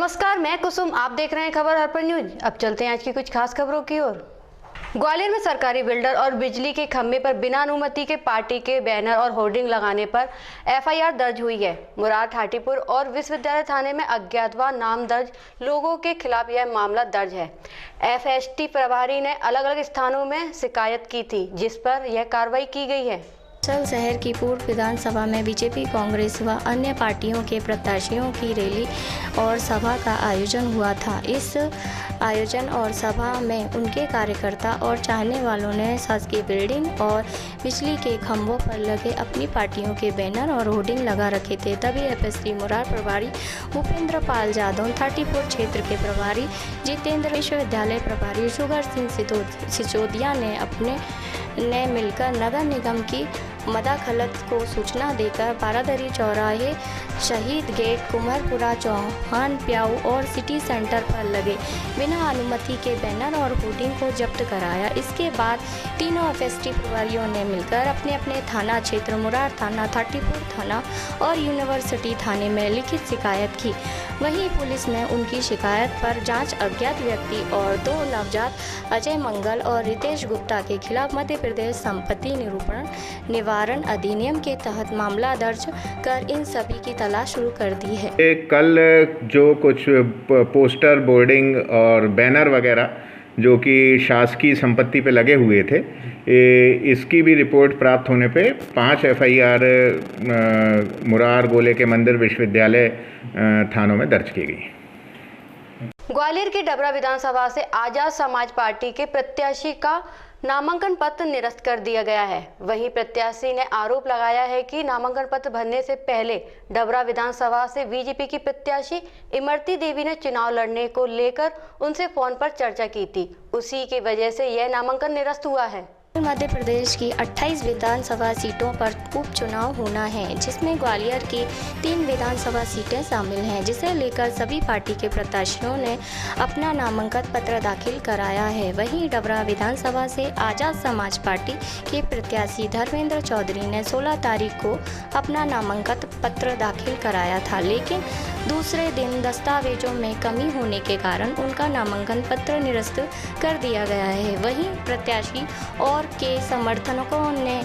नमस्कार, मैं कुसुम। आप देख रहे हैं खबर हर्पण न्यूज। अब चलते हैं आज की कुछ खास खबरों की ओर। ग्वालियर में सरकारी बिल्डर और बिजली के खंभे पर बिना अनुमति के पार्टी के बैनर और होर्डिंग लगाने पर एफआईआर दर्ज हुई है। मुरार ठाटीपुर और विश्वविद्यालय थाने में अज्ञात व नाम दर्ज लोगों के खिलाफ यह मामला दर्ज है। एफएसटी प्रभारी ने अलग अलग स्थानों में शिकायत की थी, जिस पर यह कार्रवाई की गई है। शहर की पूर्व विधानसभा में बीजेपी, कांग्रेस व अन्य पार्टियों के प्रत्याशियों की रैली और सभा का आयोजन हुआ था। इस आयोजन और सभा में उनके कार्यकर्ता और चाहने वालों ने शासकीय बिल्डिंग और बिजली के खंभों पर लगे अपनी पार्टियों के बैनर और होर्डिंग लगा रखे थे। तभी एफएसटी मुरार प्रभारी भूपेंद्र पाल जादव, थाटीपुर क्षेत्र के प्रभारी जितेंद्र, विश्वविद्यालय प्रभारी शुगर सिंह सिसोदिया ने मिलकर नगर निगम की मदाखलत को सूचना देकर बारादरी चौराहे, शहीद गेट, कुमारपुरा, चौहान प्याऊ और सिटी सेंटर पर लगे बिना अनुमति के बैनर और होर्डिंग को जब्त कराया। इसके बाद तीनों एफएसटी प्रभारियों ने मिलकर अपने अपने थाना क्षेत्र मुरार थाना, थाटीपुर थाना और यूनिवर्सिटी थाने में लिखित शिकायत की। वहीं पुलिस ने उनकी शिकायत पर जांच अज्ञात व्यक्ति और 2 नवजात अजय मंगल और रितेश गुप्ता के खिलाफ मध्य प्रदेश संपत्ति निवारण अधिनियम के तहत मामला दर्ज कर इन सभी की तलाश शुरू कर दी है। कल जो कुछ पोस्टर, बोर्डिंग और बैनर वगैरह जो कि शासकीय संपत्ति पे लगे हुए थे, इसकी भी रिपोर्ट प्राप्त होने पे 5 एफआईआर मुरार, गोले के मंदिर, विश्वविद्यालय थानों में दर्ज की गई। ग्वालियर की डबरा विधानसभा से आजाद समाज पार्टी के प्रत्याशी का नामांकन पत्र निरस्त कर दिया गया है। वहीं प्रत्याशी ने आरोप लगाया है कि नामांकन पत्र भरने से पहले डबरा विधानसभा से बीजेपी की प्रत्याशी इमरती देवी ने चुनाव लड़ने को लेकर उनसे फोन पर चर्चा की थी। उसी की वजह से यह नामांकन निरस्त हुआ है। मध्य प्रदेश की 28 विधानसभा सीटों पर उपचुनाव होना है, जिसमें ग्वालियर की 3 विधानसभा सीटें शामिल हैं, जिसे लेकर सभी पार्टी के प्रत्याशियों ने अपना नामांकन पत्र दाखिल कराया है। वहीं डबरा विधानसभा से आजाद समाज पार्टी के प्रत्याशी धर्मेंद्र चौधरी ने 16 तारीख को अपना नामांकन पत्र दाखिल कराया था, लेकिन दूसरे दिन दस्तावेजों में कमी होने के कारण उनका नामांकन पत्र निरस्त कर दिया गया है। वहीं प्रत्याशी और के समर्थकों ने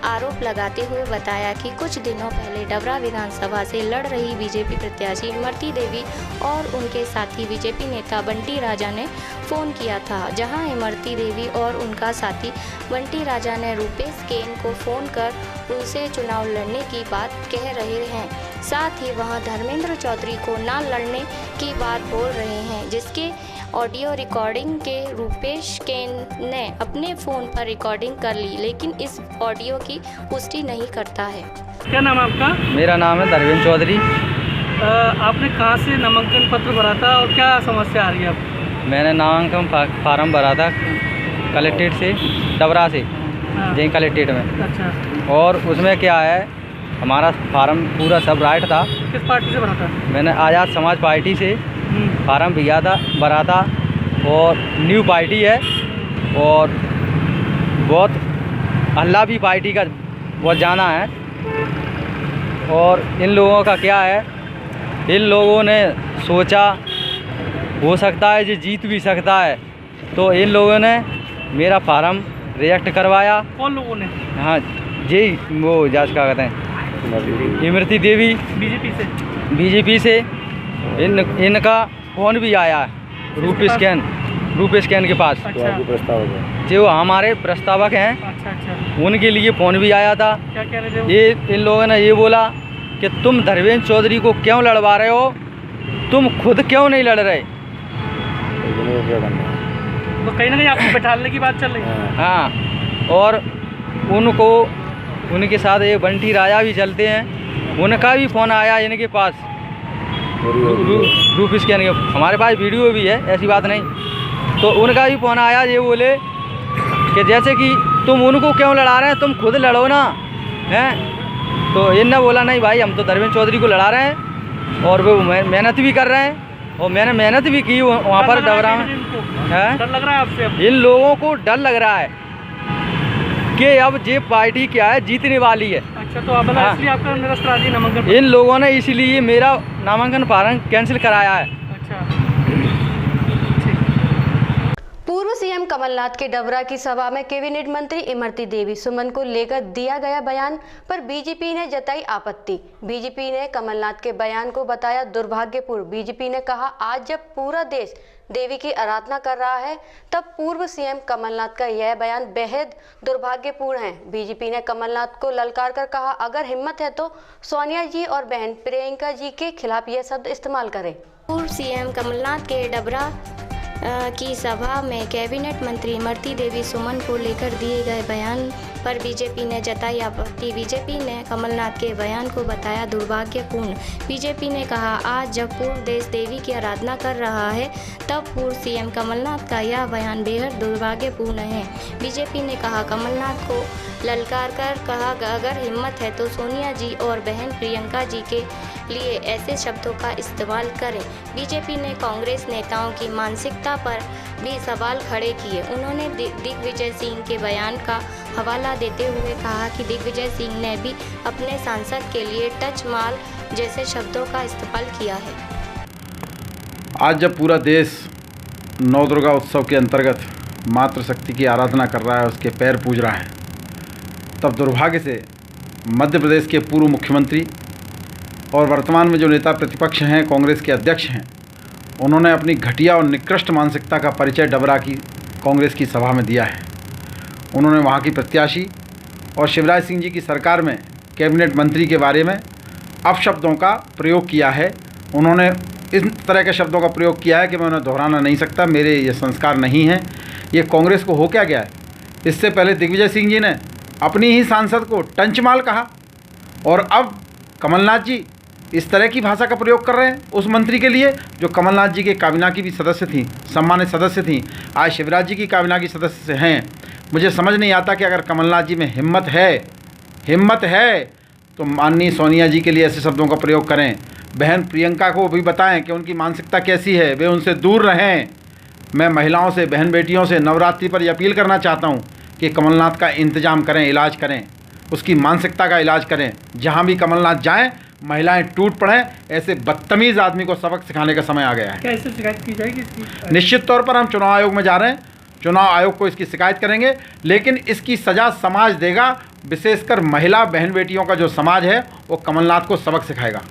आरोप लगाते हुए बताया कि कुछ दिनों पहले डबरा विधानसभा से लड़ रही बीजेपी प्रत्याशी इमरती देवी और उनके साथी बीजेपी नेता बंटी राजा ने फोन किया था, जहां इमरती देवी और उनका साथी बंटी राजा ने रूपेश केन को फोन कर उनसे चुनाव लड़ने की बात कह रहे हैं। साथ ही वहां धर्मेंद्र चौधरी को ना लड़ने की बात बोल रहे हैं, जिसके ऑडियो रिकॉर्डिंग के रूपेश केन ने अपने फ़ोन पर रिकॉर्डिंग कर ली, लेकिन इस ऑडियो की पुष्टि नहीं करता है। क्या नाम है आपका? मेरा नाम है धर्मेंद्र चौधरी। आपने कहाँ से नामांकन पत्र भरा था और क्या समस्या आ रही है आपको? मैंने नामांकन फार्म भरा था कलेक्ट्रेट से, डबरा से, जय कलेक्ट्रेट में। अच्छा। और उसमें क्या है, हमारा फार्म पूरा सब राइट था। किस पार्टी से भरा था? मैंने आज़ाद समाज पार्टी से फार्म भरा था और न्यू पार्टी है और बहुत हल्ला भी पार्टी का बहुत जाना है। और इन लोगों का क्या है, इन लोगों ने सोचा हो सकता है जो जीत भी सकता है, तो इन लोगों ने मेरा फार्म रिजेक्ट करवाया। कौन लोगों ने? हाँ जी, वो क्या कहते हैं, इमरती देवी बीजेपी से इनका फ़ोन भी आया है रूपेश कैन के पास। अच्छा। जो हमारे प्रस्तावक हैं, अच्छा। उनके लिए फ़ोन भी आया था। क्या कह रहे थे? ये इन लोगों ने ये बोला कि तुम धर्मेंद्र चौधरी को क्यों लड़वा रहे हो, तुम खुद क्यों नहीं लड़ रहे। तो कहीं ना कहीं आपको बैठाने की बात चल रही है। हाँ, और उनके साथ ये बंटी राजा भी चलते हैं, उनका भी फ़ोन आया इनके पास रूपेश कैन के। हमारे पास वीडियो भी है, ऐसी बात नहीं। तो उनका भी फ़ोन आया, ये बोले कि जैसे कि तुम उनको क्यों लड़ा रहे हैं, तुम खुद लड़ो ना, हैं। तो इनने बोला नहीं भाई, हम तो धर्मेंद्र चौधरी को लड़ा रहे हैं और वो मेहनत भी कर रहे हैं और मैंने मेहनत भी की वहाँ पर डबरा में। है, डर लग रहा है आपसे? इन लोगों को डर लग रहा है कि अब ये पार्टी क्या है, जीतने वाली है। अच्छा, तो अब इसलिए आपका निरस्त नामांकन? इन लोगों ने इसलिए मेरा नामांकन फार्म कैंसिल कराया है। अच्छा। पूर्व सीएम कमलनाथ के डबरा की सभा में कैबिनेट मंत्री इमरती देवी सुमन को लेकर दिया गया बयान पर बीजेपी ने जताई आपत्ति। बीजेपी ने कमलनाथ के बयान को बताया दुर्भाग्यपूर्ण। बीजेपी ने कहा, आज जब पूरा देश देवी की आराधना कर रहा है तब पूर्व सीएम कमलनाथ का यह बयान बेहद दुर्भाग्यपूर्ण है। बीजेपी ने कमलनाथ को ललकार कर कहा, अगर हिम्मत है तो सोनिया जी और बहन प्रियंका जी के खिलाफ यह शब्द इस्तेमाल करें। पूर्व सीएम कमलनाथ के डबरा की सभा में कैबिनेट मंत्री इमरती देवी सुमन को लेकर दिए गए बयान पर बीजेपी ने जताई आपत्ति। बीजेपी ने कमलनाथ के बयान को बताया दुर्भाग्यपूर्ण। बीजेपी ने कहा, आज जब पूरा देश देवी की आराधना कर रहा है तब पूर्व सीएम कमलनाथ का यह बयान बेहद दुर्भाग्यपूर्ण है। बीजेपी ने कहा, कमलनाथ को ललकार कर कहा, अगर हिम्मत है तो सोनिया जी और बहन प्रियंका जी के लिए ऐसे शब्दों का इस्तेमाल करें। बीजेपी ने कांग्रेस नेताओं की मानसिकता पर भी सवाल खड़े किए। उन्होंने दिग्विजय सिंह के बयान का हवाला देते हुए कहा कि दिग्विजय सिंह ने भी अपने सांसद के लिए टच माल जैसे शब्दों का इस्तेमाल किया है। आज जब पूरा देश नवदुर्गा उत्सव के अंतर्गत मातृशक्ति की आराधना कर रहा है, उसके पैर पूज रहा है, तब दुर्भाग्य से मध्य प्रदेश के पूर्व मुख्यमंत्री और वर्तमान में जो नेता प्रतिपक्ष हैं, कांग्रेस के अध्यक्ष हैं, उन्होंने अपनी घटिया और निकृष्ट मानसिकता का परिचय डबरा की कांग्रेस की सभा में दिया है। उन्होंने वहां की प्रत्याशी और शिवराज सिंह जी की सरकार में कैबिनेट मंत्री के बारे में अपशब्दों का प्रयोग किया है। उन्होंने इस तरह के शब्दों का प्रयोग किया है कि मैं उन्हें दोहराना नहीं सकता, मेरे ये संस्कार नहीं हैं। ये कांग्रेस को हो क्या गया है? इससे पहले दिग्विजय सिंह जी ने अपनी ही सांसद को टंचमाल कहा और अब कमलनाथ जी इस तरह की भाषा का प्रयोग कर रहे हैं उस मंत्री के लिए जो कमलनाथ जी के काबिना की भी सदस्य थी, सम्मानित सदस्य थी, आज शिवराज जी की काबिना की सदस्य हैं। मुझे समझ नहीं आता कि अगर कमलनाथ जी में हिम्मत है तो माननीय सोनिया जी के लिए ऐसे शब्दों का प्रयोग करें। बहन प्रियंका को भी बताएं कि उनकी मानसिकता कैसी है, वे उनसे दूर रहें। मैं महिलाओं से, बहन बेटियों से नवरात्रि पर यह अपील करना चाहता हूँ कि कमलनाथ का इंतजाम करें, इलाज करें, उसकी मानसिकता का इलाज करें। जहाँ भी कमलनाथ जाएं महिलाएं टूट पड़ें। ऐसे बदतमीज़ आदमी को सबक सिखाने का समय आ गया है। कैसे शिकायत की जाएगी इसकी? निश्चित तौर पर हम चुनाव आयोग में जा रहे हैं, चुनाव आयोग को इसकी शिकायत करेंगे, लेकिन इसकी सज़ा समाज देगा। विशेषकर महिला बहन बेटियों का जो समाज है वो कमलनाथ को सबक सिखाएगा।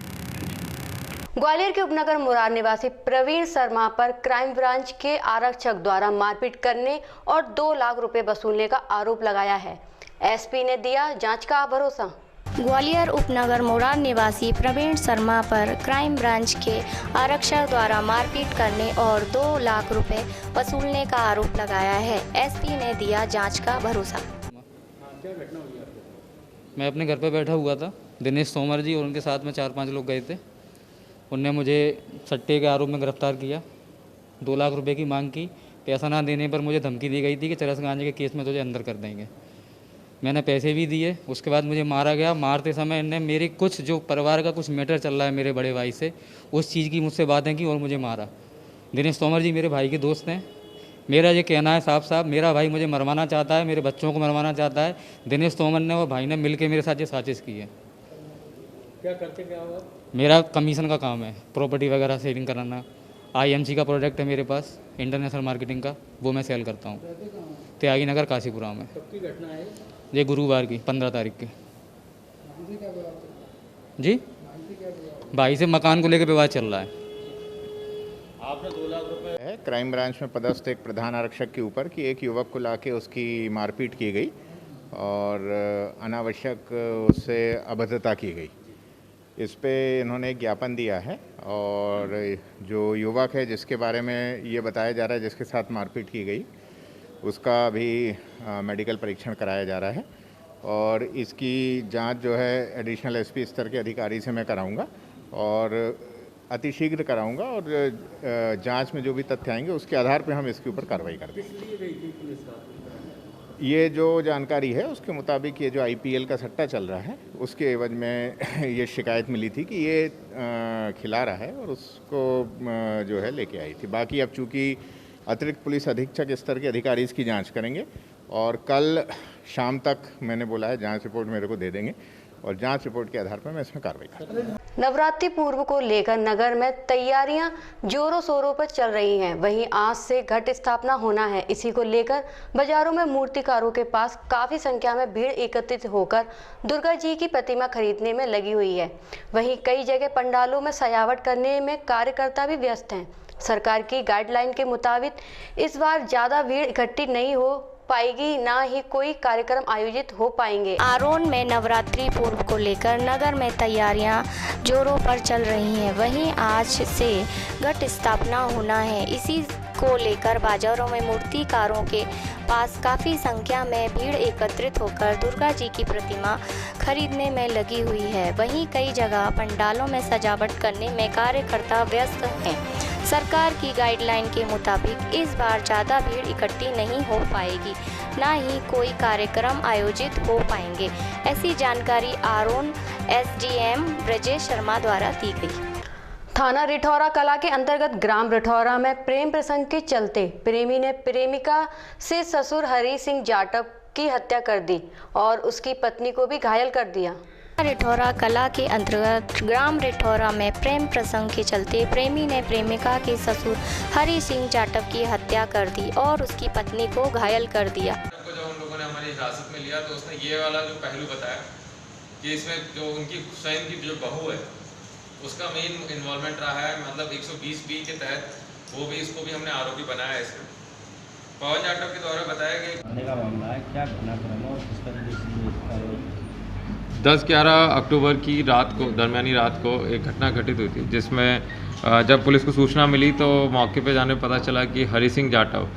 ग्वालियर के उपनगर मुरार निवासी प्रवीण शर्मा पर क्राइम ब्रांच के आरक्षक द्वारा मारपीट करने और 2 लाख रुपए वसूलने का आरोप लगाया है। एसपी ने दिया जांच का भरोसा। ग्वालियर उपनगर मुरार निवासी प्रवीण शर्मा पर क्राइम ब्रांच के आरक्षक द्वारा मारपीट करने और 2 लाख रुपए वसूलने का आरोप लगाया है। एसपी ने दिया जांच का भरोसा। मैं अपने घर पे बैठा हुआ था, दिनेश तोमर जी और उनके साथ में 4-5 लोग गए थे। उनने मुझे सट्टे के आरोप में गिरफ्तार किया, 2 लाख रुपए की मांग की। पैसा ना देने पर मुझे धमकी दी गई थी कि चरस गांजे के केस में तुझे अंदर कर देंगे। मैंने पैसे भी दिए। उसके बाद मुझे मारा गया। मारते समय इनने मेरे कुछ जो परिवार का कुछ मैटर चल रहा है मेरे बड़े भाई से, उस चीज़ की मुझसे बातें की और मुझे मारा। दिनेश तोमर जी मेरे भाई के दोस्त हैं। मेरा ये कहना है साफ साफ, मेरा भाई मुझे मरवाना चाहता है, मेरे बच्चों को मरवाना चाहता है। दिनेश तोमर ने और भाई ने मिलकर मेरे साथ ये साजिश की है। क्या करते क्या हुआ? मेरा कमीशन का काम है, प्रॉपर्टी वगैरह सेलिंग कराना। IMC का प्रोडक्ट है मेरे पास, इंटरनेशनल मार्केटिंग का, वो मैं सेल करता हूँ। त्यागी नगर काशीपुरा में। कब की घटना है? ये गुरुवार की 15 तारीख की। जी भाई से मकान को लेकर विवाद चल रहा है। आपने 2 लाख रुपए है क्राइम ब्रांच में पदस्थ एक प्रधान आरक्षक के ऊपर कि एक युवक को लाके उसकी मारपीट की गई और अनावश्यक उससे अभद्रता की गई। इस पे इन्होंने एक ज्ञापन दिया है और जो युवक है जिसके बारे में ये बताया जा रहा है जिसके साथ मारपीट की गई, उसका भी मेडिकल परीक्षण कराया जा रहा है और इसकी जांच जो है एडिशनल एसपी स्तर के अधिकारी से मैं कराऊंगा और अतिशीघ्र कराऊंगा और जांच में जो भी तथ्य आएंगे उसके आधार पर हम इसके ऊपर कार्रवाई कर देंगे। ये जो जानकारी है उसके मुताबिक ये जो IPL का सट्टा चल रहा है उसके एवज में ये शिकायत मिली थी कि ये खिला रहा है और उसको जो है लेके आई थी। बाकी अब चूँकि अतिरिक्त पुलिस अधीक्षक स्तर के अधिकारी इसकी जांच करेंगे और कल शाम तक मैंने बोला है जांच रिपोर्ट मेरे को दे देंगे और जांच रिपोर्ट के आधार पर मैं इसमें कार्रवाई करूँगा। नवरात्रि पूर्व को लेकर नगर में तैयारियां जोरों शोरों पर चल रही हैं। वहीं आज से घट स्थापना होना है। इसी को लेकर बाजारों में मूर्तिकारों के पास काफी संख्या में भीड़ एकत्रित होकर दुर्गा जी की प्रतिमा खरीदने में लगी हुई है। वहीं कई जगह पंडालों में सजावट करने में कार्यकर्ता भी व्यस्त हैं। सरकार की गाइडलाइन के मुताबिक इस बार ज्यादा भीड़ इकट्ठी नहीं हो पाएगी, ना ही कोई कार्यक्रम आयोजित हो पाएंगे। आरोन में नवरात्रि पूर्व को लेकर नगर में तैयारियां जोरों पर चल रही हैं। वहीं आज से घट स्थापना होना है। इसी को लेकर बाजारों में मूर्तिकारों के पास काफ़ी संख्या में भीड़ एकत्रित होकर दुर्गा जी की प्रतिमा खरीदने में लगी हुई है। वहीं कई जगह पंडालों में सजावट करने में कार्यकर्ता व्यस्त हैं। सरकार की गाइडलाइन के मुताबिक इस बार ज़्यादा भीड़ इकट्ठी नहीं हो पाएगी, ना ही कोई कार्यक्रम आयोजित हो पाएंगे। ऐसी जानकारी आरोन एसडीएम ब्रजेश शर्मा द्वारा दी गई। थाना रिठौरा कला के अंतर्गत ग्राम रिठौरा में प्रेम प्रसंग के चलते प्रेमी ने प्रेमिका से ससुर हरी सिंह जाटव की हत्या कर दी और उसकी पत्नी को भी घायल कर दिया। रिठौरा कला के अंतर्गत ग्राम रिठौरा में प्रेम प्रसंग के चलते प्रेमी ने प्रेमिका के ससुर हरी सिंह जाटव की हत्या कर दी और उसकी पत्नी को घायल कर दिया। जब हम लोगों ने हमारी हिरासत में लिया तो उसने ये वाला जो पहलू बताया कि इसमें जो उनकी स्वयं की जो बहू है उसका मेन इन्वॉल्वमेंट रहा है, मतलब 120B के तहत वो भी इसको भी हमने आरोपी बनाया है। इसमें पवन जाटव के द्वारा बताया कि 10-11 अक्टूबर की रात को, दरमियानी रात को एक घटना घटित हुई थी, जिसमें जब पुलिस को सूचना मिली तो मौके पे जाने पता चला कि हरी सिंह जाटव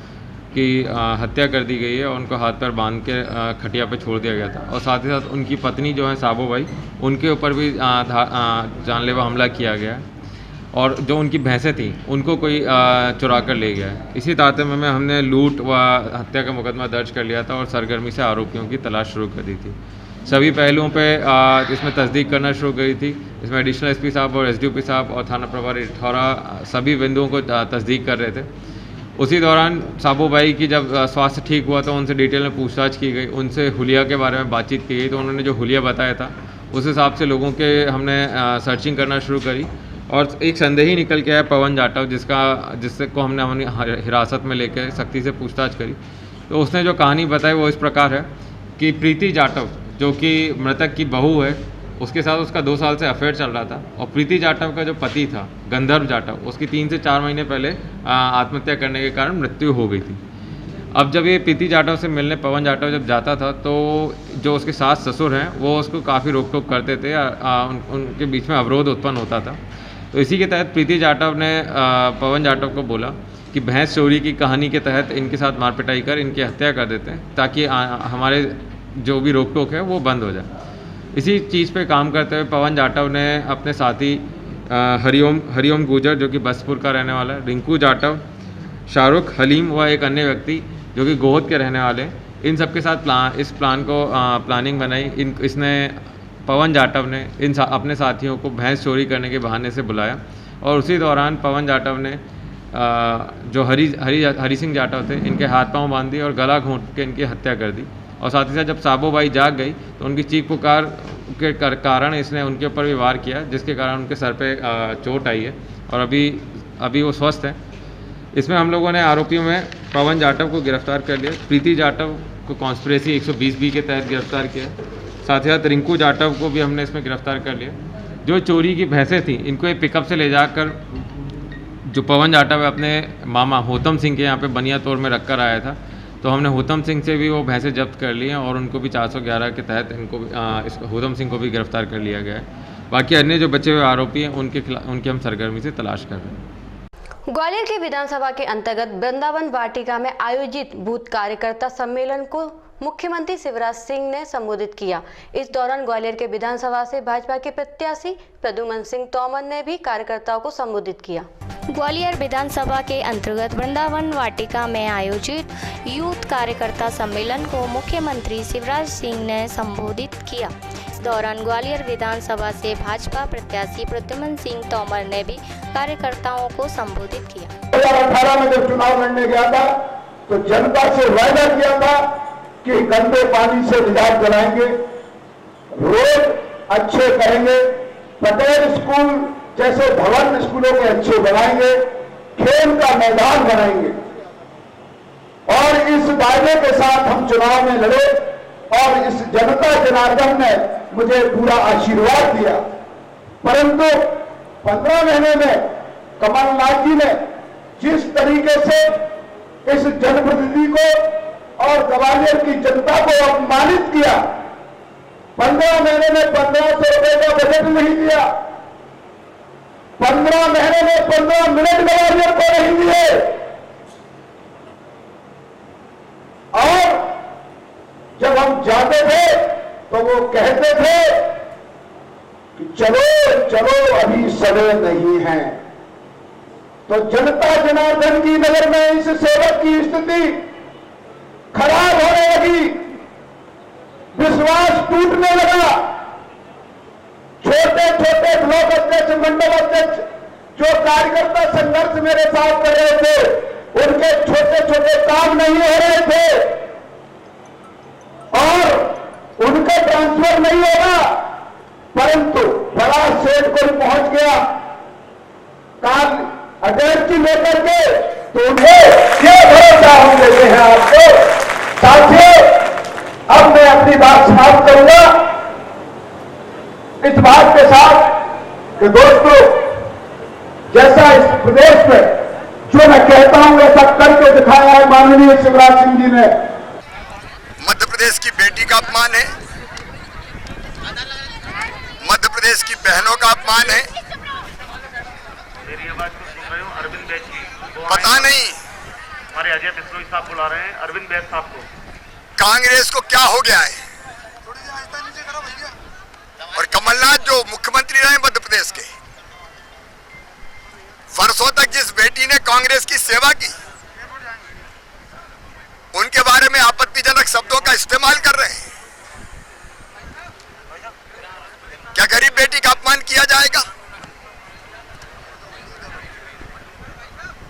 की हत्या कर दी गई है और उनको हाथ पैर बांध के खटिया पे छोड़ दिया गया था। और साथ ही साथ उनकी पत्नी जो है साबो बाई, उनके ऊपर भी जानलेवा हमला किया गया है और जो उनकी भैंसें थीं उनको कोई चुरा कर ले गया है। इसी तारतम्य में हमने लूट व हत्या का मुकदमा दर्ज कर लिया था और सरगर्मी से आरोपियों की तलाश शुरू कर दी थी। सभी पहलुओं पे इसमें तस्दीक करना शुरू करी थी। इसमें एडिशनल एसपी साहब और एसडीओपी साहब और थाना प्रभारी रिठौरा सभी बिंदुओं को तस्दीक कर रहे थे। उसी दौरान साबू बाई की जब स्वास्थ्य ठीक हुआ तो उनसे डिटेल में पूछताछ की गई, उनसे हुलिया के बारे में बातचीत की गई। तो उन्होंने जो हुलिया बताया था उस हिसाब से लोगों के हमने सर्चिंग करना शुरू करी और एक संदेही निकल के आया पवन जाटव, जिससे को हमने अपनी हिरासत में लेकर सख्ती से पूछताछ करी। तो उसने जो कहानी बताई वो इस प्रकार है कि प्रीति जाटव जो कि मृतक की बहू है, उसके साथ उसका 2 साल से अफेयर चल रहा था और प्रीति जाटव का जो पति था गंधर्व जाटव, उसकी 3 से 4 महीने पहले आत्महत्या करने के कारण मृत्यु हो गई थी। अब जब ये प्रीति जाटव से मिलने पवन जाटव जब जाता था तो जो उसके सास ससुर हैं वो उसको काफ़ी रोक टोक करते थे, उनके बीच में अवरोध उत्पन्न होता था। तो इसी के तहत प्रीति जाटव ने पवन जाटव को बोला कि भैंस चोरी की कहानी के तहत इनके साथ मारपिटाई कर इनकी हत्या कर देते हैं ताकि हमारे जो भी रोक टोक है वो बंद हो जाए। इसी चीज़ पे काम करते हुए पवन जाटव ने अपने साथी हरिओम गुजर जो कि बसपुर का रहने वाला है, रिंकू जाटव, शाहरुख हलीम व एक अन्य व्यक्ति जो कि गोहद के रहने वाले हैं, इन सब के साथ इस प्लान को प्लानिंग बनाई। इसने पवन जाटव ने अपने साथियों को भैंस चोरी करने के बहाने से बुलाया और उसी दौरान पवन जाटव ने जो हरी सिंह जाटव थे इनके हाथ पांव बांध दिए और गला घोंट के इनकी हत्या कर दी। और साथ ही साथ जब साबो बाई जाग गई तो उनकी चीख पुकार के कारण इसने उनके ऊपर भी वार किया, जिसके कारण उनके सर पे चोट आई है और अभी वो स्वस्थ है। इसमें हम लोगों ने आरोपियों में पवन जाटव को गिरफ्तार कर लिया, प्रीति जाटव को कॉन्स्पिरेसी 120B के तहत गिरफ्तार किया, साथ ही साथ रिंकू जाटव को भी हमने इसमें गिरफ्तार कर लिया। जो चोरी की भैंसें थी इनको एक पिकअप से ले जाकर जो पवन जाटव है अपने मामा होतम सिंह के यहाँ पे बनियातौर में रख कर आया था, तो हमने होतम सिंह से भी वो भैंसें जब्त कर ली हैं और उनको भी 411 के तहत इनको होतम सिंह को भी गिरफ्तार कर लिया गया है। बाकी अन्य जो बचे हुए आरोपी हैं उनकी हम सरगर्मी से तलाश कर रहे हैं। ग्वालियर की विधानसभा के अंतर्गत वृंदावन वाटिका में आयोजित बूथ कार्यकर्ता सम्मेलन को मुख्यमंत्री शिवराज सिंह ने संबोधित किया। इस दौरान ग्वालियर के विधानसभा से भाजपा के प्रत्याशी प्रद्युमन सिंह तोमर ने भी कार्यकर्ताओं को संबोधित किया। ग्वालियर विधानसभा के अंतर्गत वृंदावन वाटिका में आयोजित यूथ कार्यकर्ता सम्मेलन को मुख्यमंत्री शिवराज सिंह ने संबोधित किया। इस दौरान ग्वालियर विधानसभा से भाजपा प्रत्याशी प्रद्युमन सिंह तोमर ने भी कार्यकर्ताओं को संबोधित किया। 2018 में जब चुनाव लड़ने गया था तो जनता से वायदा किया था कि गंदे पानी से निजात दिलाएंगे, रोड अच्छे करेंगे, पटेल स्कूल जैसे भवन स्कूलों के अच्छे बनाएंगे, खेल का मैदान बनाएंगे और इस दायरे के साथ हम चुनाव में लड़े और इस जनता जनार्दन ने मुझे पूरा आशीर्वाद दिया। परंतु 15 महीने में कमलनाथ जी ने जिस तरीके से इस जनप्रतिनिधि को और ग्वालियर की जनता को अपमानित किया, 15 महीने में 1500 रुपए का बजट नहीं दिया, 15 महीने में 15 मिनट ग्वालियर को नहीं दिए और जब हम जाते थे तो वो कहते थे कि चलो चलो अभी समय नहीं है। तो जनता जनार्दन की नजर में इस सेवक की स्थिति खराब होने लगी, विश्वास टूटने लगा। छोटे छोटे ब्लॉक अध्यक्ष, मंडल अध्यक्ष जो कार्यकर्ता संघर्ष मेरे साथ कर रहे थे, उनके छोटे छोटे काम नहीं हो रहे थे और उनका ट्रांसफर नहीं होगा, परंतु बड़ा सेठ कोई पहुंच गया कार्य अध्यक्ष लेकर के, तो उन्हें ये भरोसा हम देते हैं आपको। साथियों, अब मैं अपनी बात समाप्त करूंगा इस बात के साथ कि दोस्तों, जैसा इस प्रदेश में जो मैं कहता हूं वैसा करके दिखाया है माननीय शिवराज सिंह जी ने। मध्य प्रदेश की बेटी का अपमान है, मध्य प्रदेश की बहनों का अपमान है। मेरी आवाज को सुन रहे हो? अरविंद बैस जी पता नहीं हमारे अजय बिश्नोई साहब बुला रहे हैं अरविंद बैस साहब को। कांग्रेस को क्या हो गया है? और कमलनाथ जो मुख्यमंत्री रहे मध्य प्रदेश के, वर्षों तक जिस बेटी ने कांग्रेस की सेवा की, उनके बारे में आपत्तिजनक शब्दों का इस्तेमाल कर रहे हैं। क्या गरीब बेटी का अपमान किया जाएगा?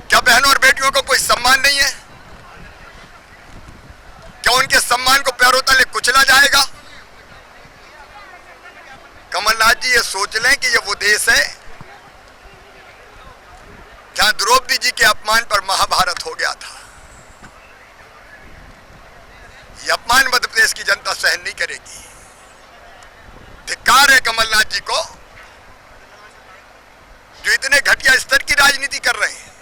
क्या बहनों और बेटियों को कोई सम्मान नहीं है? क्या उनके सम्मान को पैरों तले कुचला जाएगा? कमलनाथ जी ये सोच लें कि ये वो देश है जहां द्रौपदी जी के अपमान पर महाभारत हो गया था। ये अपमान मध्य प्रदेश की जनता सहन नहीं करेगी। धिक्कार है कमलनाथ जी को जो इतने घटिया स्तर की राजनीति कर रहे हैं,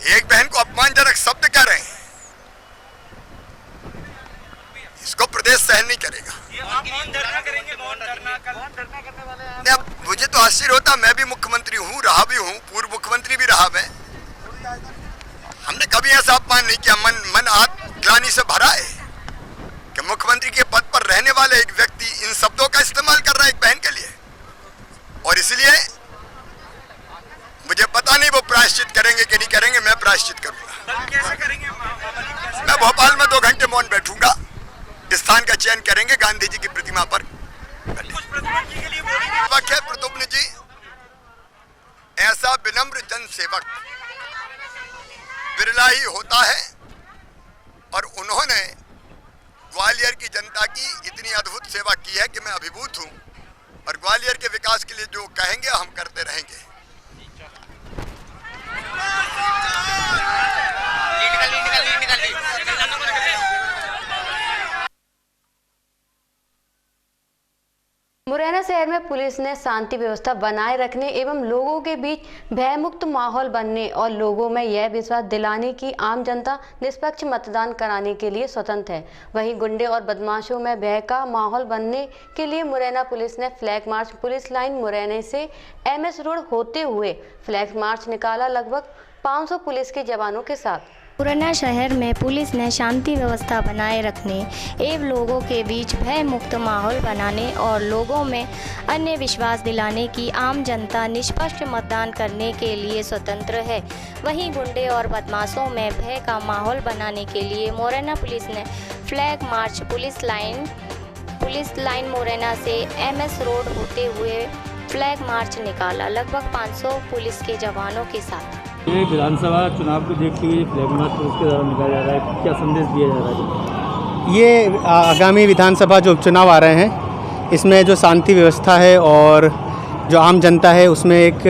एक बहन को अपमानजनक शब्द कह रहे हैं। इसको प्रदेश सहन नहीं करेगा। अब मुझे तो आश्चर्य होता, मैं भी मुख्यमंत्री हूं, रहा भी हूं, पूर्व मुख्यमंत्री भी रहा मैं। हमने कभी ऐसा अपमान नहीं किया। मन आत्मग्लानि से भरा है कि मुख्यमंत्री के पद पर रहने वाले एक व्यक्ति इन शब्दों का इस्तेमाल कर रहा है एक बहन के लिए। और इसलिए मुझे पता नहीं वो प्रायश्चित करेंगे कि नहीं करेंगे, मैं प्रायश्चित करूंगा। कैसे करेंगे? मैं भोपाल में 2 घंटे मौन बैठूंगा, स्थान का चयन करेंगे, गांधी जी की प्रतिमा पर प्रद्युम्न जी ऐसा विनम्र जनसेवक बिरला ही होता है और उन्होंने ग्वालियर की जनता की इतनी अद्भुत सेवा की है कि मैं अभिभूत हूं और ग्वालियर के विकास के लिए जो कहेंगे हम करते रहेंगे। मुरैना शहर में पुलिस ने शांति व्यवस्था बनाए रखने एवं लोगों के बीच भयमुक्त माहौल बनने और लोगों में यह विश्वास दिलाने की आम जनता निष्पक्ष मतदान कराने के लिए स्वतंत्र है। वहीं गुंडे और बदमाशों में भय का माहौल बनने के लिए मुरैना पुलिस ने flag march police line Morena से MS रोड होते हुए फ्लैग मार्च निकाला, लगभग 500 पुलिस के जवानों के साथ। मुरैना शहर में पुलिस ने शांति व्यवस्था बनाए रखने एवं लोगों के बीच भय मुक्त माहौल बनाने और लोगों में अन्य विश्वास दिलाने की आम जनता निष्पक्ष मतदान करने के लिए स्वतंत्र है। वहीं गुंडे और बदमाशों में भय का माहौल बनाने के लिए मुरैना पुलिस ने flag march police line Morena से MS रोड होते हुए फ्लैग मार्च निकाला, लगभग 500 पुलिस के जवानों के साथ। ये विधानसभा चुनाव को देखते हुए फ्लैग मार्च पुलिस के द्वारा निकाला जा रहा है, क्या संदेश दिया जा रहा है? ये आगामी विधानसभा जो उपचुनाव आ रहे हैं इसमें जो शांति व्यवस्था है और जो आम जनता है उसमें एक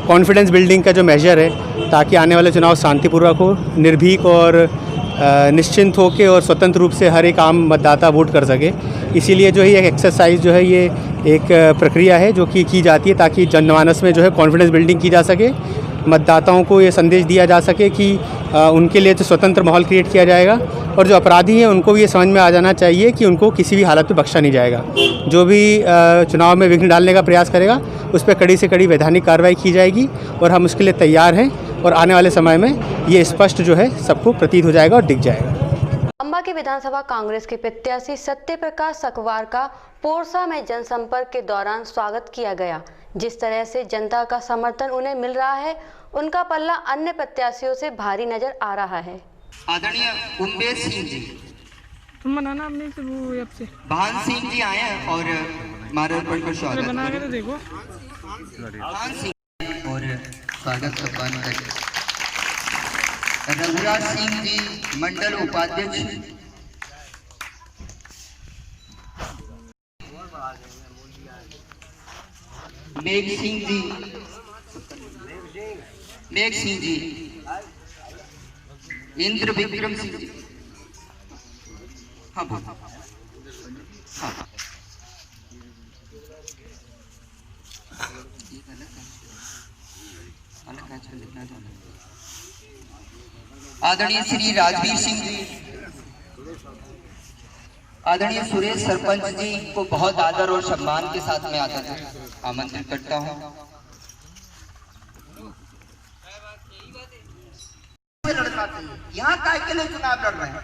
कॉन्फिडेंस बिल्डिंग का जो मेजर है, ताकि आने वाले चुनाव शांतिपूर्वक हो, निर्भीक और निश्चिंत होकर और स्वतंत्र रूप से हर एक आम मतदाता वोट कर सके। इसीलिए जो है ये एक्सरसाइज जो है ये एक प्रक्रिया है जो कि की जाती है ताकि जनमानस में जो है कॉन्फिडेंस बिल्डिंग की जा सके, मतदाताओं को ये संदेश दिया जा सके कि उनके लिए तो स्वतंत्र माहौल क्रिएट किया जाएगा और जो अपराधी हैं उनको भी ये समझ में आ जाना चाहिए कि उनको किसी भी हालत में बख्शा नहीं जाएगा। जो भी चुनाव में विघ्न डालने का प्रयास करेगा उस पर कड़ी से कड़ी वैधानिक कार्रवाई की जाएगी और हम उसके लिए तैयार हैं और आने वाले समय में ये स्पष्ट जो है सबको प्रतीत हो जाएगा और दिख जाएगा। अंबा के विधानसभा कांग्रेस के प्रत्याशी सत्य प्रकाश सकवार का पोरसा में जनसंपर्क के दौरान स्वागत किया गया। जिस तरह से जनता का समर्थन उन्हें मिल रहा है, उनका पल्ला अन्य प्रत्याशियों से भारी नजर आ रहा है। आदरणीय उम्मेश सिंह जी, तुम बनाना अपने से वो ऐप से। भान सिंह जी आए हैं और मारण पर स्वागत बना के तो देखो। भान सिंह और स्वागत सम्मान करें। रघुराज सिंह जी मंडल उपाध्यक्ष, मेघ सिंह जी, इंद्र विक्रम सिंह जी। हाँ बोलो। हाँ आदरणीय श्री राजवीर सिंह जी, आदरणीय सुरेश सरपंच जी को बहुत आदर और सम्मान के साथ में आमंत्रित करता हूँ। यहाँ काय के लिए चुनाव लड़ रहे हैं?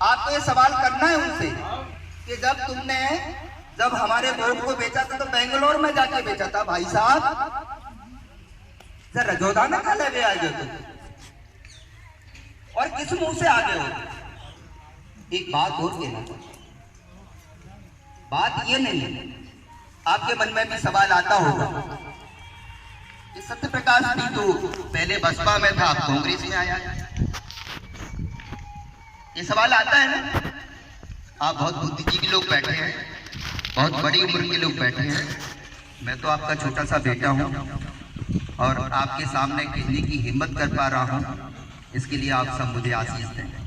आपको ये सवाल करना है उनसे कि जब हमारे वोट को बेचा था तो बेंगलोर में जाके बेचा था भाई साहब, सर रजौदा में कहा ले आए थे और किस मुंह से आ गए हो? एक बात और कहना चाहिए, बात ये नहीं है, आपके मन में भी सवाल आता होगा कि सत्य प्रकाश भी तो पहले बसपा में था, अब कांग्रेस में आया, ये सवाल आता है ना। आप बहुत बुद्धिजीवी लोग बैठे हैं, बहुत बड़ी उम्र के लोग बैठे हैं, मैं तो आपका छोटा सा बेटा हूं और आपके सामने कहने की हिम्मत कर पा रहा हूं, इसके लिए आप सब मुझे आशीष दें।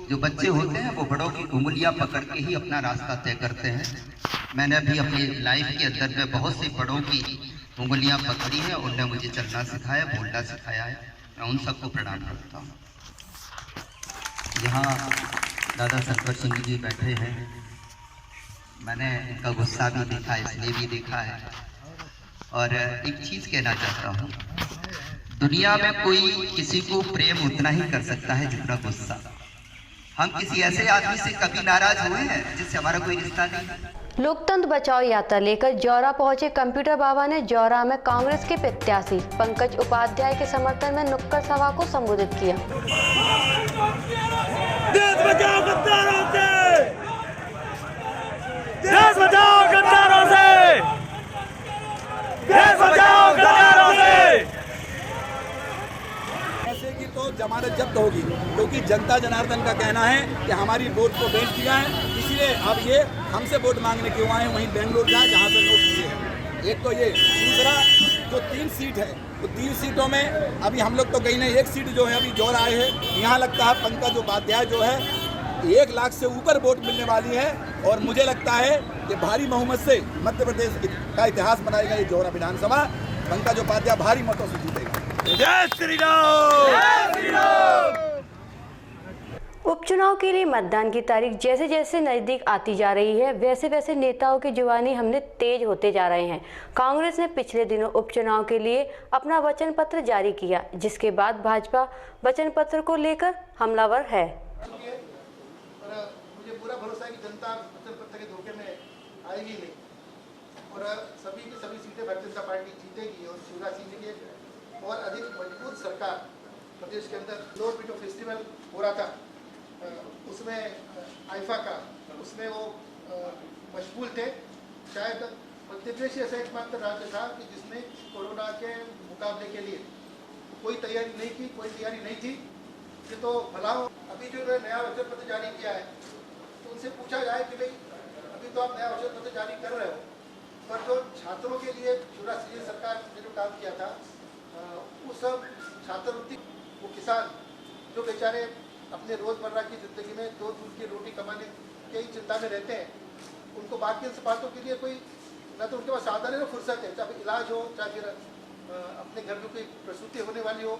जो बच्चे होते हैं वो बड़ों की उंगलियां पकड़ के ही अपना रास्ता तय करते हैं। मैंने अभी अपनी लाइफ के अंदर में बहुत से बड़ों की उंगलियां पकड़ी हैं, उन्होंने मुझे चलना सिखाया, बोलना सिखाया है, मैं उन सबको प्रणाम करता हूँ। यहाँ दादा शंकर सिंह जी बैठे हैं, मैंने इनका गुस्सा भी देखा, इसलिए भी देखा है। और एक चीज़ कहना चाहता हूँ, दुनिया में कोई किसी को प्रेम उतना ही कर सकता है जितना गुस्सा। हम किसी ऐसे आदमी से कभी नाराज हुए हैं जिससे हमारा कोई रिश्ता नहीं। लोकतंत्र बचाओ यात्रा लेकर जौरा पहुंचे कंप्यूटर बाबा ने जौरा में कांग्रेस के प्रत्याशी पंकज उपाध्याय के समर्थन में नुक्कड़ सभा को संबोधित किया। देश बचाओ गद्दारों से, देश बचाओ गद्दारों से, देश बचाओ गद्दारों से। ऐसे की तो जमानत जब्त होगी, क्योंकि जनता जनार्दन का कहना है कि हमारी वोट को बेच दिया है, इसलिए अब ये हमसे वोट मांगने क्यों आए, वहीं बेंगलोर जाए जहाँ से वोट लिए हैं। एक तो ये, दूसरा जो 3 सीट है तो 3 सीटों में अभी हम लोग तो गई नहीं, 1 सीट जो है अभी जोर आए हैं, यहाँ लगता है पंकज उपाध्याय जो है 1 लाख से ऊपर वोट मिलने वाली है और मुझे लगता है कि भारी बहुमत से मध्य प्रदेश का इतिहास बनाएगा ये जौरा विधानसभा। पंकज उपाध्याय भारी मतों से जीतेगा। जय श्री राम, जय श्री राम। उपचुनाव के लिए मतदान की तारीख जैसे जैसे नजदीक आती जा रही है, वैसे वैसे नेताओं की जुबानी हमने तेज होते जा रहे हैं। कांग्रेस ने पिछले दिनों उपचुनाव के लिए अपना वचन पत्र जारी किया, जिसके बाद भाजपा वचन पत्र को लेकर हमलावर है। मुझे पूरा भरोसा है कि जनता वचन पत्र के धोखे में आएगी नहीं और सभी की सभी सीटें भारतीय जनता पार्टी जीतेगी और शिवराज सिंह जी की और अधिक मजबूत सरकार प्रदेश के अंदर। लोर पीटो फेस्टिवल हो रहा था, उसमें आइफा का, उसमें वो मशगूल थे। शायद मध्य प्रदेश ऐसा एकमात्र राज्य था कि जिसने कोरोना के मुकाबले के लिए कोई तैयारी नहीं की, कोई तैयारी नहीं थी। ये तो भला हो। अभी जो नया वचन पत्र जारी किया है तो उनसे पूछा जाए कि भाई अभी तो आप नया वचन पत्र जारी कर रहे हो, पर जो छात्रों के लिए शिवराज सिंह सरकार ने जो काम किया था उस छात्रवृत्ति, वो किसान जो बेचारे अपने रोजमर्रा की जिंदगी में 2 दूध की रोटी कमाने के ही चिंता में रहते हैं, उनको बाकी बातों के लिए कोई ना तो उनके पास साधन है ना फुर्सत है, चाहे इलाज हो, चाहे फिर अपने घर में कोई प्रसूति होने वाली हो,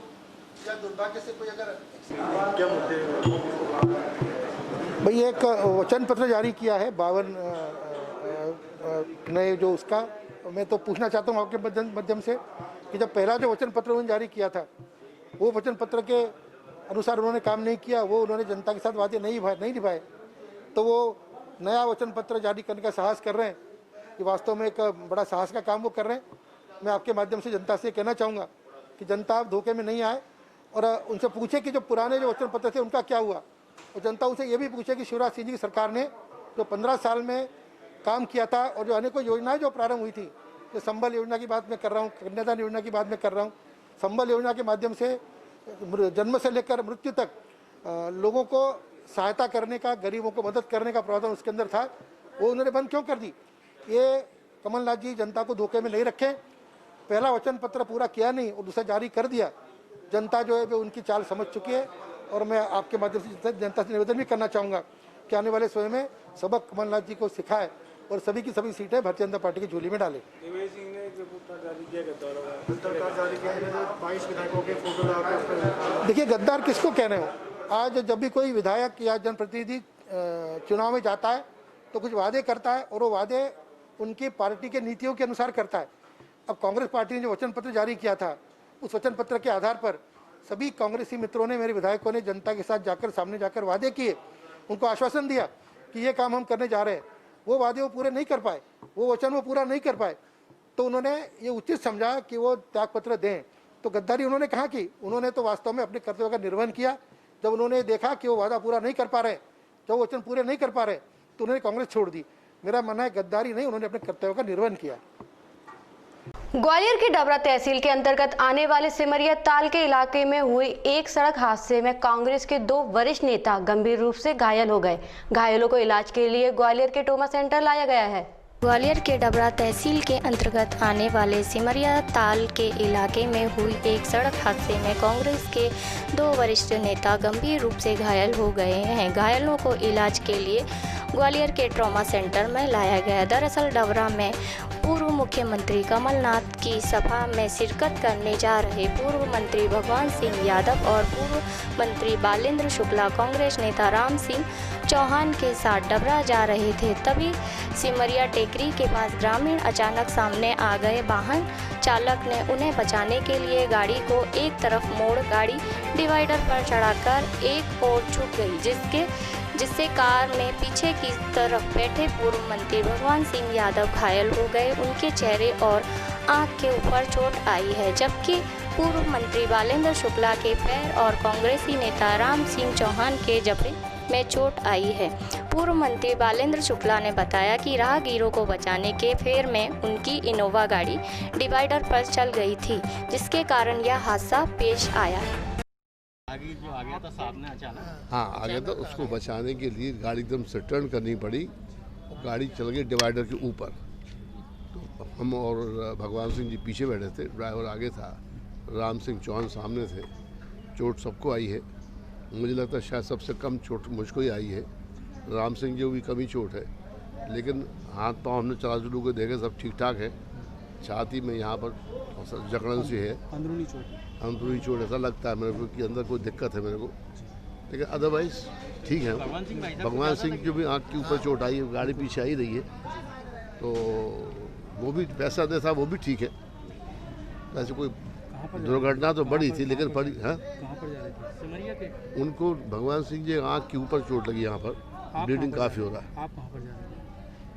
या दुर्भाग्य से कोई अगर क्या मुद्दे भाई एक वचन पत्र जारी किया है 52 नए जो उसका, मैं तो पूछना चाहता हूँ आपके माध्यम से कि जब पहला जो वचन पत्र उन्होंने जारी किया था वो वचन पत्र के अनुसार उन्होंने काम नहीं किया, वो उन्होंने जनता के साथ वादे नहीं निभाए, तो वो नया वचन पत्र जारी करने का साहस कर रहे हैं, कि वास्तव में एक बड़ा साहस का काम वो कर रहे हैं। मैं आपके माध्यम से जनता से कहना चाहूँगा कि जनता धोखे में नहीं आए और उनसे पूछे कि जो पुराने जो वचन पत्र थे उनका क्या हुआ, और जनता उनसे ये भी पूछे कि शिवराज सिंह जी की सरकार ने जो 15 साल में काम किया था और जो अनेकों योजनाएं जो प्रारंभ हुई थी, जो संबल योजना की बात मैं कर रहा हूँ, कन्यादान योजना की बात मैं कर रहा हूँ, संबल योजना के माध्यम से जन्म से लेकर मृत्यु तक लोगों को सहायता करने का, गरीबों को मदद करने का प्रावधान उसके अंदर था, वो उन्होंने बंद क्यों कर दी? ये कमलनाथ जी जनता को धोखे में नहीं रखें, पहला वचन पत्र पूरा किया नहीं और दूसरा जारी कर दिया। जनता जो है वो उनकी चाल समझ चुकी है, और मैं आपके माध्यम से जनता से निवेदन भी करना चाहूँगा कि आने वाले समय में सबक कमलनाथ जी को सिखाए और सभी की सभी सीटें भारतीय जनता पार्टी की झोली में डाले। देखिए गद्दार किसको कह रहे हो? आज जब भी कोई विधायक या जनप्रतिनिधि चुनाव में जाता है तो कुछ वादे करता है और वो वादे उनकी पार्टी के नीतियों के अनुसार करता है। अब कांग्रेस पार्टी ने जो वचन पत्र जारी किया था, उस वचन पत्र के आधार पर सभी कांग्रेसी मित्रों ने, मेरे विधायकों ने जनता के साथ जाकर सामने जाकर वादे किए, उनको आश्वासन दिया कि ये काम हम करने जा रहे हैं। वो वादे वो पूरे नहीं कर पाए, वो वचन वो पूरा नहीं कर पाए, तो उन्होंने ये उचित समझा कि वो त्यागपत्र दें। तो गद्दारी उन्होंने कहा कि उन्होंने तो वास्तव में अपने कर्तव्य का निर्वहन किया। जब उन्होंने देखा कि वो वादा पूरा नहीं कर पा रहे, जब वचन पूरे नहीं कर पा रहे, तो उन्होंने कांग्रेस छोड़ दी। मेरा मानना है गद्दारी नहीं, उन्होंने अपने कर्तव्य का निर्वहन किया। ग्वालियर के डबरा तहसील के अंतर्गत आने वाले सिमरिया ताल के इलाके में हुए एक सड़क हादसे में कांग्रेस के 2 वरिष्ठ नेता गंभीर रूप से घायल हो गए। घायलों को इलाज के लिए ग्वालियर के ट्रॉमा सेंटर लाया गया है। ग्वालियर के डबरा तहसील के अंतर्गत आने वाले सिमरिया ताल के इलाके में हुई एक सड़क हादसे में कांग्रेस के 2 वरिष्ठ नेता गंभीर रूप से घायल हो गए हैं। घायलों को इलाज के लिए ग्वालियर के ट्रॉमा सेंटर में लाया गया। दरअसल डबरा में पूर्व मुख्यमंत्री कमलनाथ की सभा में शिरकत करने जा रहे पूर्व मंत्री भगवान सिंह यादव और पूर्व मंत्री बालेंद्र शुक्ला कांग्रेस नेता राम सिंह चौहान के साथ डबरा जा रहे थे। तभी सिमरिया टेकरी के पास ग्रामीण अचानक सामने आ गए। वाहन चालक ने उन्हें बचाने के लिए गाड़ी को एक तरफ मोड़ गाड़ी डिवाइडर पर चढ़ाकर एक ओर छूट गई, जिससे कार में पीछे की तरफ बैठे पूर्व मंत्री भगवान सिंह यादव घायल हो गए। उनके चेहरे और आंख के ऊपर चोट आई है, जबकि पूर्व मंत्री बालेंद्र शुक्ला के पैर और कांग्रेसी नेता राम सिंह चौहान के जबड़े में चोट आई है। पूर्व मंत्री बालेंद्र शुक्ला ने बताया कि राहगीरों को बचाने के फेर में उनकी इनोवा गाड़ी डिवाइडर पर चल गई थी, जिसके कारण यह हादसा पेश आया। आगे जो आ गया था सामने अचानक, हाँ आ गया था, उसको बचाने के लिए गाड़ी एकदम से टर्न करनी पड़ी और गाड़ी चल गई डिवाइडर के ऊपर। तो हम और भगवान सिंह जी पीछे बैठे थे, ड्राइवर आगे था, राम सिंह चौहान सामने थे। चोट सबको आई है, मुझे लगता है शायद सबसे कम चोट मुझको ही आई है। राम सिंह जी को भी कम ही चोट है, लेकिन हाथ पाँव हमने चला चलू के देखे सब ठीक ठाक है। छाती में यहाँ पर जकड़न सी है, अंदरूनी चोट ऐसा लगता है मेरे को कि अंदर कोई दिक्कत है मेरे को, लेकिन अदरवाइज ठीक है। भगवान सिंह की भी आँख के ऊपर चोट आई है, गाड़ी पीछे आई रही है, तो वो भी पैसा दे था, वो भी ठीक है। वैसे कोई दुर्घटना तो बड़ी थी, लेकिन बड़ी है। उनको भगवान सिंह जी आँख के ऊपर चोट लगी, यहाँ पर ब्लीडिंग काफ़ी हो रहा है। आप कहाँ पर जा रहे थे?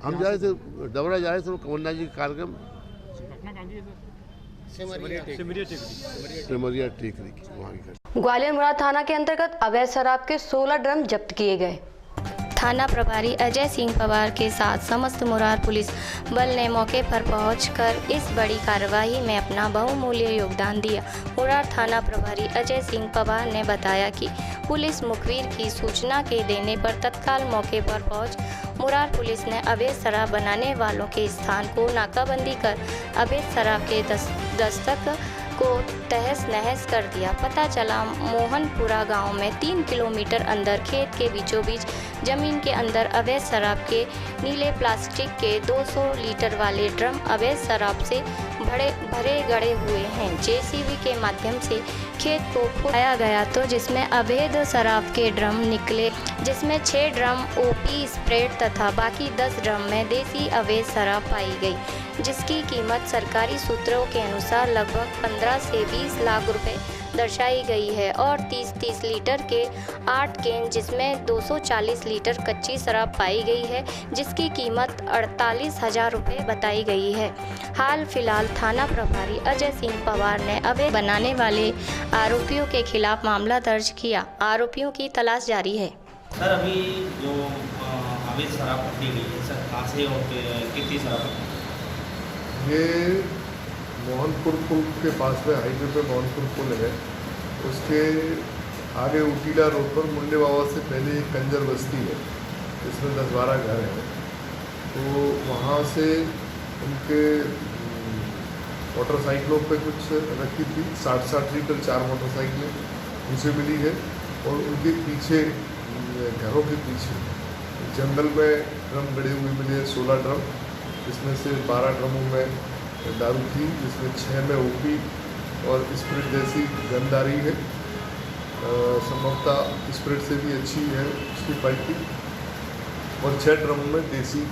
हम जा रहे थे डबरा जा रहे थे, कमलनाथ जी का कार्यक्रम सिमरिया टेकरी वहाँ की। ग्वालियर मुराद थाना के अंतर्गत अवैध शराब के 16 ड्रम जब्त किए गए। थाना प्रभारी अजय सिंह पवार के साथ समस्त मुरार पुलिस बल ने मौके पर पहुंचकर इस बड़ी कार्रवाई में अपना बहुमूल्य योगदान दिया। मुरार थाना प्रभारी अजय सिंह पवार ने बताया कि पुलिस मुखबिर की सूचना के देने पर तत्काल मौके पर पहुंच मुरार पुलिस ने अवैध शराब बनाने वालों के स्थान को नाकाबंदी कर अवैध शराब के दस्तक को तहस नहस कर दिया। पता चला मोहनपुरा गांव में 3 किलोमीटर अंदर खेत के बीचों बीच जमीन के अंदर अवैध शराब के नीले प्लास्टिक के 200 लीटर वाले ड्रम अवैध शराब से भरे गड़े हुए हैं। जेसीबी के माध्यम से खेत को खुदाया गया तो जिसमें अवैध शराब के ड्रम निकले, जिसमें 6 ड्रम ओपी स्प्रेड तथा बाकी 10 ड्रम में देसी अवैध शराब पाई गई, जिसकी कीमत सरकारी सूत्रों के अनुसार लगभग 15 से 20 लाख रुपए दर्शाई गई है और 30-30 लीटर के 8 कैन जिसमें 240 लीटर कच्ची शराब पाई गई है, जिसकी कीमत 48,000 रुपये बताई गई है। हाल फिलहाल थाना प्रभारी अजय सिंह पवार ने अवैध बनाने वाले आरोपियों के खिलाफ मामला दर्ज किया। आरोपियों की तलाश जारी है। सर, अभी जो अवैध शराब पकड़ी गई है सर, कहाँ से और कितनी शराब? ये मोहनपुर पुल के पास में हाईवे पे मोहनपुर पुल है, उसके आगे उटीला रोड पर मुंडे बाबा से पहले एक कंजर बस्ती है, इसमें 10-12 घर हैं। तो वहाँ से उनके मोटरसाइकिलों पे कुछ रखी थी, 60-60 लीटर 4 मोटरसाइकिलें उनसे मिली है और उनके पीछे घरों के पीछे जंगल में ड्रम गड़े हुए मिले हैं, 16 ड्रम, जिसमें से 12 ड्रमों में दारू थी, जिसमें 6 में ओपी और स्प्रिट जैसी गंध आ रही है। संभवतः स्प्रिट से भी अच्छी है उसकी क्वालिटी, और 6 ड्रम में देसी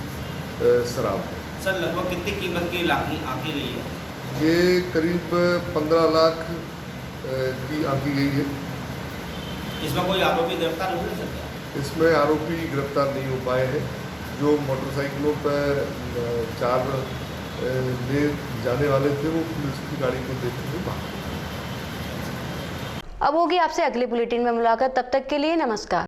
शराब है। सर, लगभग कितनी कीमत की आंकी गई है? ये करीब 15 लाख की आंकी गई है। इसमें कोई आरोपी गिरफ्तार हो सकता है? इसमें आरोपी गिरफ्तार नहीं हो पाए हैं। जो मोटरसाइकिलों पर 4 ले जाने वाले थे वो पुलिस की गाड़ी को देखते हुए भाग गए। अब होगी आपसे अगली बुलेटिन में मुलाकात, तब तक के लिए नमस्कार।